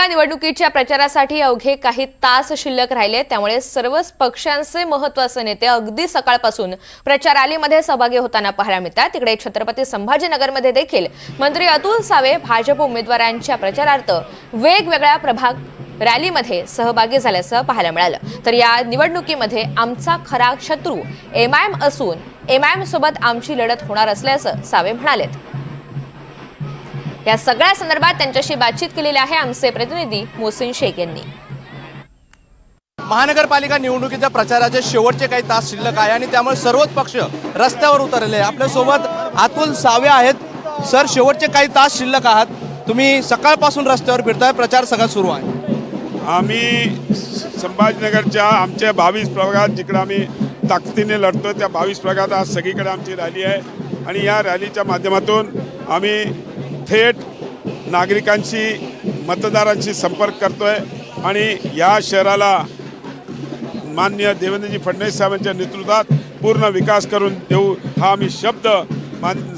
निवडणुकीच्या प्रचारासाठी अवघे काही तास शिल्लक राहिले, त्यामुळे सर्वच पक्षांचे महत्त्वाचे नेते अगदी सकाळपासून प्रचार रॅलीमध्ये सहभागी होताना पाहायला मिळतात। तिकडे छत्रपती संभाजीनगरमध्ये देखील मंत्री अतुल सावे भाजप उमेदवारांच्या प्रचारार्थ वेगवेगळ्या प्रभाग रॅलीमध्ये सहभागी झाल्याचं पाहायला मिळालं। तर या निवडणुकीमध्ये आमचा खरा शत्रू एमआयएम असून एमआयएम सोबत आमची लढत होणार असल्याचं सावे म्हणालेत। या सगळ्या संदर्भात त्यांच्याशी बातचीत केलेली आहे आमचे प्रतिनिधी मोहसिन शेख यांनी। महानगरपालिका निवडणुकीच्या प्रचाराचे शेवटचे काही तास शिल्लक आहे आणि त्यामुळे सर्वच पक्ष रस्त्यावर उतरले आहे। आपल्या सोबत अतुल सावे आहेत। सर, शेवटचे काही तास शिल्लक आहात, तुम्ही सकाळपासून रस्त्यावर फिरताय, प्रचार सगळा सुरू आहे। आम्ही संभाजीनगरच्या आमच्या 22 प्रभागात जिकडे आम्ही ताकदीने लढतो त्या 22 प्रभागात आज सगळीकडे आमची रॅली आहे आणि या रॅलीच्या माध्यमातून आम्ही थेट नागरिकांशी मतदारांशी संपर्क करतोय आणि या शहराला माननीय देवेंद्रजी फडणवीस साहेबांच्या नेतृत्वात पूर्ण विकास करून देऊ हा आम्ही शब्द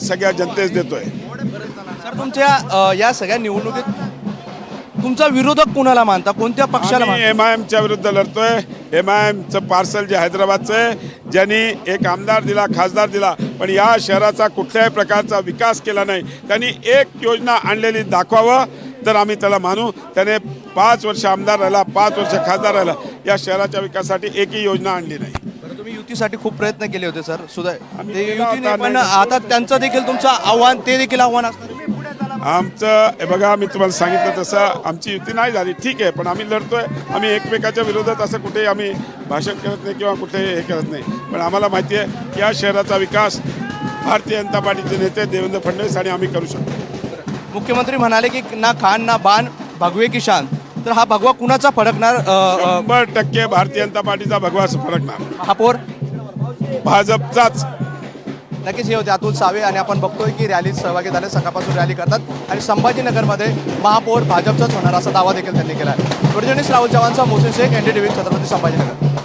सगळ्या जनतेस देतोय। सर, तुमच्या या सगळ्या निवडणुकीत तुमचा विरोधक कोणाला मानता, कोणत्या पक्षाला मानता? एमआयएमच्या विरुद्ध लढतोय। एमआयएमचं पार्सल जे हैदराबादचं आहे, ज्यांनी एक आमदार दिला, खासदार दिला, पण या शहराचा कुठल्याही प्रकारचा विकास केला नाही, त्यांनी एक योजना आणलेली दाखवावं तर आम्ही त्याला मानू। त्याने 5 वर्ष आमदार राहिला, 5 वर्ष खासदार राहिला, या शहराच्या विकासासाठी एकही योजना आणली नाही। तुम्ही युतीसाठी खूप प्रयत्न केले होते सर, सुद्धा केला होता, पण आता त्यांचं देखील तुमचं आव्हान, ते देखील आव्हान असणार। आमचं बघा, मी तुम्हाला सांगितलं तसं आमची युती नाही झाली, ठीक आहे, पण आम्ही लढतोय। आम्ही एकमेकाच्या विरोधात असं कुठेही आम्ही भाषण करत नाही किंवा कुठेही हे करत नाही, पण आम्हाला माहिती आहे की या शहराचा विकास भारतीय जनता पार्टीचे नेते देवेंद्र फडणवीस आणि आम्ही करू शकतो। मुख्यमंत्री म्हणाले की ना खान ना बाण, भगवे की शान, तर हा भगवा कुणाचा फडकणार? 100% भारतीय जनता पार्टीचा भगवा फडकणार, महापौर भाजपचाच। नक्कीच हे होते अतुल सावे आणि आपण बघतोय की रॅलीत सहभागी झाले, सकाळपासून रॅली करतात आणि संभाजीनगरमध्ये महापौर भाजपचाच होणार असा दावा देखील त्यांनी केला आहे। व्हिडिओ जर्नलिस्ट राहुल चव्हाणचा मोहसिन शेख, NDTV, छत्रपती संभाजीनगर।